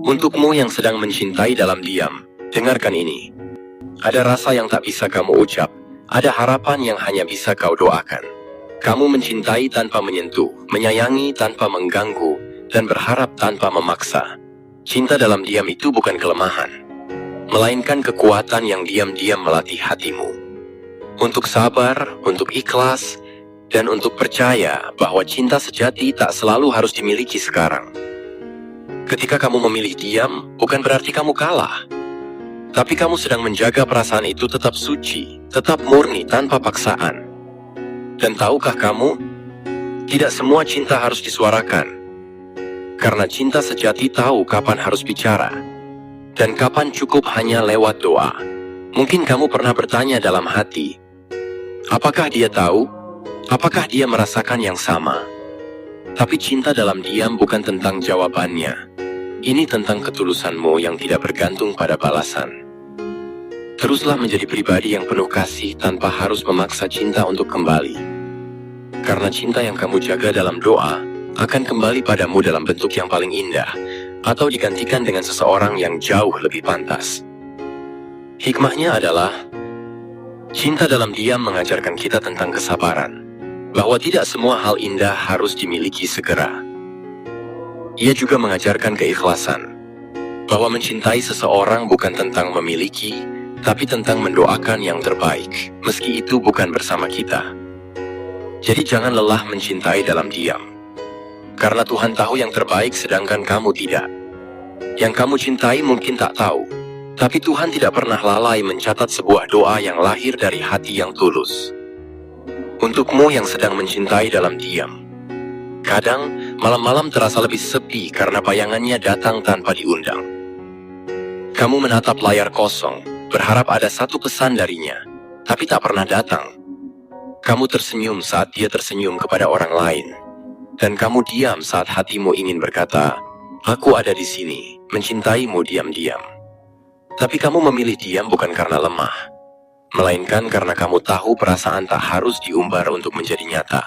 Untukmu yang sedang mencintai dalam diam, dengarkan ini. Ada rasa yang tak bisa kamu ucap, ada harapan yang hanya bisa kau doakan. Kamu mencintai tanpa menyentuh, menyayangi tanpa mengganggu, dan berharap tanpa memaksa. Cinta dalam diam itu bukan kelemahan, melainkan kekuatan yang diam-diam melatih hatimu. Untuk sabar, untuk ikhlas, dan untuk percaya bahwa cinta sejati tak selalu harus dimiliki sekarang. Ketika kamu memilih diam, bukan berarti kamu kalah. Tapi kamu sedang menjaga perasaan itu tetap suci, tetap murni tanpa paksaan. Dan tahukah kamu, tidak semua cinta harus disuarakan. Karena cinta sejati tahu kapan harus bicara, dan kapan cukup hanya lewat doa. Mungkin kamu pernah bertanya dalam hati, apakah dia tahu? Apakah dia merasakan yang sama? Tapi cinta dalam diam bukan tentang jawabannya. Ini tentang ketulusanmu yang tidak bergantung pada balasan. Teruslah menjadi pribadi yang penuh kasih tanpa harus memaksa cinta untuk kembali. Karena cinta yang kamu jaga dalam doa akan kembali padamu dalam bentuk yang paling indah, atau digantikan dengan seseorang yang jauh lebih pantas. Hikmahnya adalah, cinta dalam diam mengajarkan kita tentang kesabaran, bahwa tidak semua hal indah harus dimiliki segera. Ia juga mengajarkan keikhlasan, bahwa mencintai seseorang bukan tentang memiliki, tapi tentang mendoakan yang terbaik, meski itu bukan bersama kita. Jadi jangan lelah mencintai dalam diam, karena Tuhan tahu yang terbaik sedangkan kamu tidak. Yang kamu cintai mungkin tak tahu, tapi Tuhan tidak pernah lalai mencatat sebuah doa yang lahir dari hati yang tulus. Untukmu yang sedang mencintai dalam diam, kadang malam-malam terasa lebih sepi karena bayangannya datang tanpa diundang. Kamu menatap layar kosong, berharap ada satu pesan darinya, tapi tak pernah datang. Kamu tersenyum saat dia tersenyum kepada orang lain, dan kamu diam saat hatimu ingin berkata, aku ada di sini, mencintaimu diam-diam. Tapi kamu memilih diam bukan karena lemah, melainkan karena kamu tahu perasaan tak harus diumbar untuk menjadi nyata.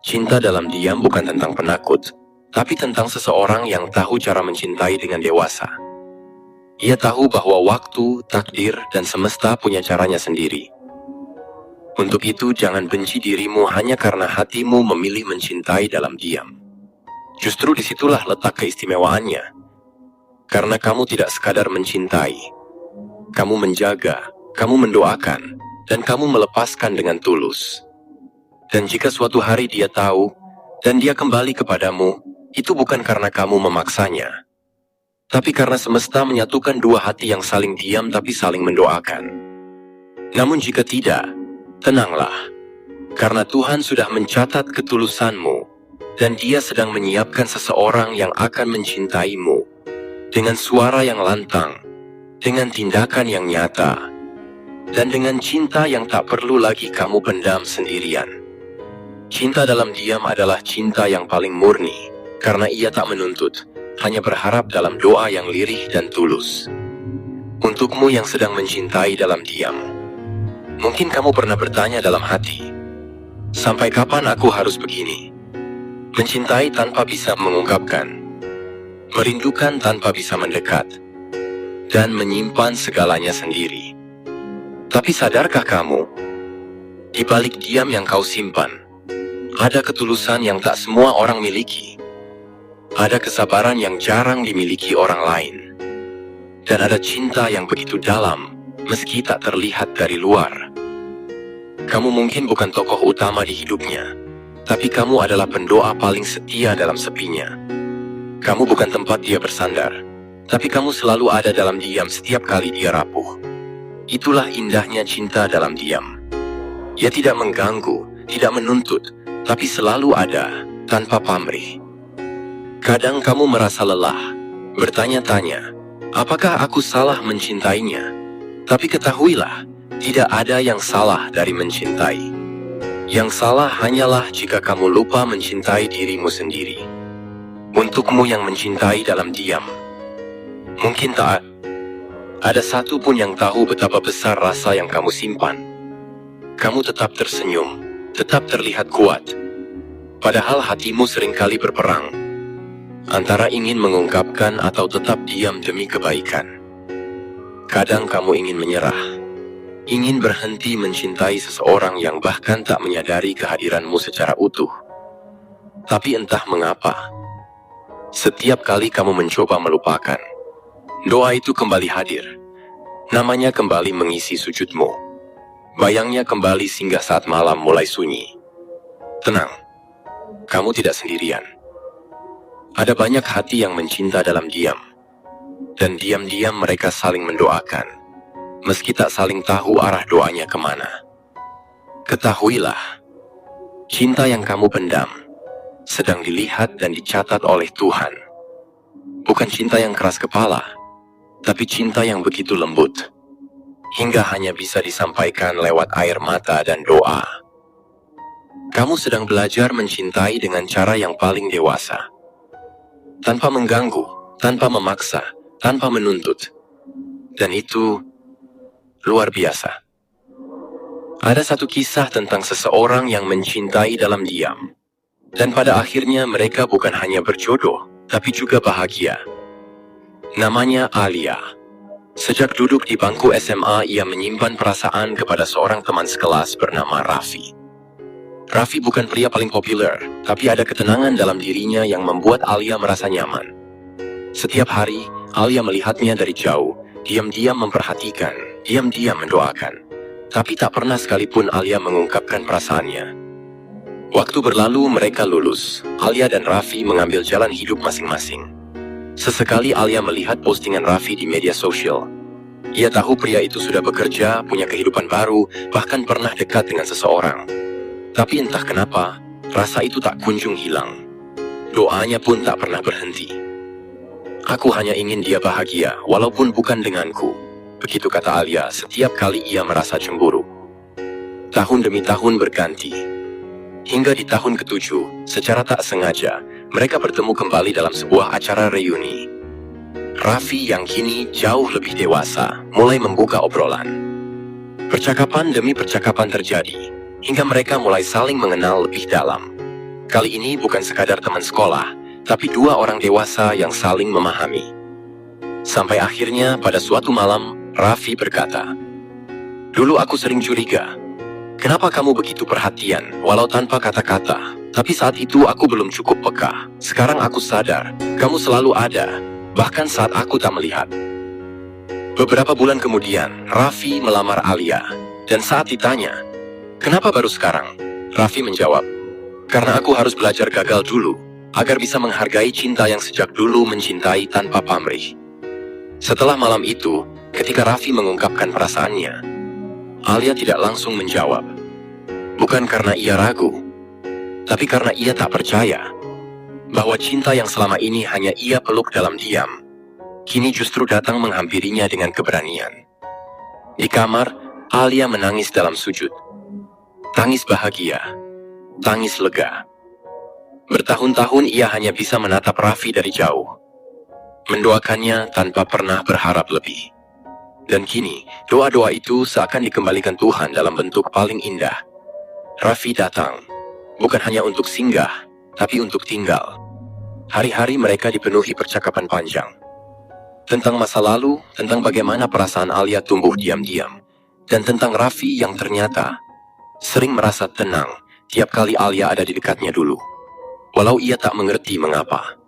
Cinta dalam diam bukan tentang penakut, tapi tentang seseorang yang tahu cara mencintai dengan dewasa. Ia tahu bahwa waktu, takdir, dan semesta punya caranya sendiri. Untuk itu jangan benci dirimu hanya karena hatimu memilih mencintai dalam diam. Justru disitulah letak keistimewaannya. Karena kamu tidak sekadar mencintai, kamu menjaga, kamu mendoakan, dan kamu melepaskan dengan tulus. Dan jika suatu hari dia tahu, dan dia kembali kepadamu, itu bukan karena kamu memaksanya, tapi karena semesta menyatukan dua hati yang saling diam tapi saling mendoakan. Namun jika tidak, tenanglah, karena Tuhan sudah mencatat ketulusanmu, dan Dia sedang menyiapkan seseorang yang akan mencintaimu, dengan suara yang lantang, dengan tindakan yang nyata, dan dengan cinta yang tak perlu lagi kamu pendam sendirian. Cinta dalam diam adalah cinta yang paling murni, karena ia tak menuntut, hanya berharap dalam doa yang lirih dan tulus. Untukmu yang sedang mencintai dalam diam, mungkin kamu pernah bertanya dalam hati, sampai kapan aku harus begini? Mencintai tanpa bisa mengungkapkan, merindukan tanpa bisa mendekat, dan menyimpan segalanya sendiri. Tapi sadarkah kamu, di balik diam yang kau simpan, ada ketulusan yang tak semua orang miliki. Ada kesabaran yang jarang dimiliki orang lain. Dan ada cinta yang begitu dalam, meski tak terlihat dari luar. Kamu mungkin bukan tokoh utama di hidupnya, tapi kamu adalah pendoa paling setia dalam sepinya. Kamu bukan tempat dia bersandar, tapi kamu selalu ada dalam diam setiap kali dia rapuh. Itulah indahnya cinta dalam diam. Ia tidak mengganggu, tidak menuntut, tapi selalu ada, tanpa pamrih. Kadang kamu merasa lelah, bertanya-tanya, apakah aku salah mencintainya? Tapi ketahuilah, tidak ada yang salah dari mencintai. Yang salah hanyalah jika kamu lupa mencintai dirimu sendiri. Untukmu yang mencintai dalam diam, mungkin tak ada satu pun yang tahu betapa besar rasa yang kamu simpan. Kamu tetap tersenyum, tetap terlihat kuat, padahal hatimu seringkali berperang. antara ingin mengungkapkan atau tetap diam demi kebaikan. Kadang kamu ingin menyerah, ingin berhenti mencintai seseorang yang bahkan tak menyadari kehadiranmu secara utuh. Tapi entah mengapa, setiap kali kamu mencoba melupakan, doa itu kembali hadir. Namanya kembali mengisi sujudmu. Bayangnya kembali singgah saat malam mulai sunyi. Tenang, kamu tidak sendirian. Ada banyak hati yang mencinta dalam diam. Dan diam-diam mereka saling mendoakan, meski tak saling tahu arah doanya kemana. Ketahuilah, cinta yang kamu pendam sedang dilihat dan dicatat oleh Tuhan. Bukan cinta yang keras kepala, tapi cinta yang begitu lembut, hingga hanya bisa disampaikan lewat air mata dan doa. Kamu sedang belajar mencintai dengan cara yang paling dewasa, tanpa mengganggu, tanpa memaksa, tanpa menuntut. Dan itu luar biasa. Ada satu kisah tentang seseorang yang mencintai dalam diam. Dan pada akhirnya mereka bukan hanya berjodoh, tapi juga bahagia. Namanya Alia. Sejak duduk di bangku SMA, ia menyimpan perasaan kepada seorang teman sekelas bernama Raffi. Raffi bukan pria paling populer, tapi ada ketenangan dalam dirinya yang membuat Alia merasa nyaman. Setiap hari, Alia melihatnya dari jauh, diam-diam memperhatikan, diam-diam mendoakan. Tapi tak pernah sekalipun Alia mengungkapkan perasaannya. Waktu berlalu, mereka lulus. Alia dan Raffi mengambil jalan hidup masing-masing. Sesekali Alia melihat postingan Raffi di media sosial. Ia tahu pria itu sudah bekerja, punya kehidupan baru, bahkan pernah dekat dengan seseorang. Tapi entah kenapa, rasa itu tak kunjung hilang. Doanya pun tak pernah berhenti. Aku hanya ingin dia bahagia, walaupun bukan denganku. Begitu kata Alia setiap kali ia merasa cemburu. Tahun demi tahun berganti. Hingga di tahun ke-7, secara tak sengaja, mereka bertemu kembali dalam sebuah acara reuni. Raffi yang kini jauh lebih dewasa, mulai membuka obrolan. Percakapan demi percakapan terjadi, hingga mereka mulai saling mengenal lebih dalam. Kali ini bukan sekadar teman sekolah, tapi dua orang dewasa yang saling memahami. Sampai akhirnya pada suatu malam, Raffi berkata, "Dulu aku sering curiga. Kenapa kamu begitu perhatian, walau tanpa kata-kata? Tapi saat itu aku belum cukup peka. Sekarang aku sadar, kamu selalu ada, bahkan saat aku tak melihat." Beberapa bulan kemudian, Raffi melamar Alia. Dan saat ditanya, "Kenapa baru sekarang?" Raffi menjawab, "Karena aku harus belajar gagal dulu, agar bisa menghargai cinta yang sejak dulu mencintai tanpa pamrih." Setelah malam itu, ketika Raffi mengungkapkan perasaannya, Alia tidak langsung menjawab. Bukan karena ia ragu, tapi karena ia tak percaya bahwa cinta yang selama ini hanya ia peluk dalam diam, kini justru datang menghampirinya dengan keberanian. Di kamar, Alia menangis dalam sujud. Tangis bahagia, tangis lega. Bertahun-tahun ia hanya bisa menatap Raffi dari jauh, mendoakannya tanpa pernah berharap lebih. Dan kini, doa-doa itu seakan dikembalikan Tuhan dalam bentuk paling indah. Raffi datang, bukan hanya untuk singgah, tapi untuk tinggal. Hari-hari mereka dipenuhi percakapan panjang. Tentang masa lalu, tentang bagaimana perasaan Alia tumbuh diam-diam, dan tentang Raffi yang ternyata sering merasa tenang tiap kali Alia ada di dekatnya dulu, walau ia tak mengerti mengapa.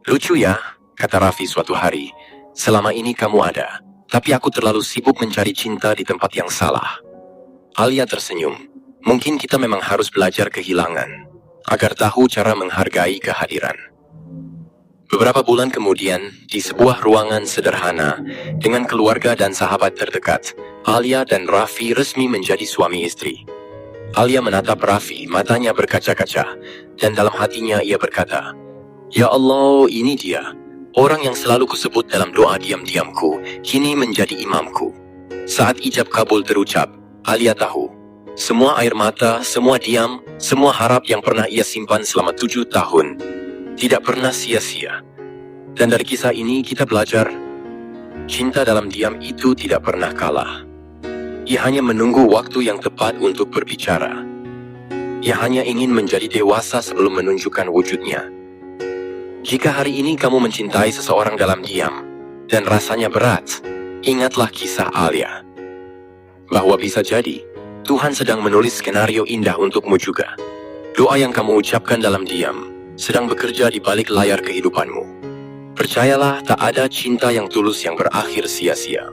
"Lucu ya," kata Raffi suatu hari, "selama ini kamu ada, tapi aku terlalu sibuk mencari cinta di tempat yang salah." Alia tersenyum. Mungkin kita memang harus belajar kehilangan, agar tahu cara menghargai kehadiran. Beberapa bulan kemudian, di sebuah ruangan sederhana, dengan keluarga dan sahabat terdekat, Alia dan Raffi resmi menjadi suami istri. Alia menatap Raffi, matanya berkaca-kaca, dan dalam hatinya ia berkata, "Ya Allah, ini dia, orang yang selalu kusebut dalam doa diam-diamku, kini menjadi imamku." Saat ijab kabul terucap, Alia tahu, semua air mata, semua diam, semua harap yang pernah ia simpan selama 7 tahun, tidak pernah sia-sia. Dan dari kisah ini kita belajar, cinta dalam diam itu tidak pernah kalah. Ia hanya menunggu waktu yang tepat untuk berbicara. Ia hanya ingin menjadi dewasa sebelum menunjukkan wujudnya. Jika hari ini kamu mencintai seseorang dalam diam, dan rasanya berat, ingatlah kisah Alia. Bahwa bisa jadi, Tuhan sedang menulis skenario indah untukmu juga. Doa yang kamu ucapkan dalam diam, sedang bekerja di balik layar kehidupanmu. Percayalah, tak ada cinta yang tulus yang berakhir sia-sia.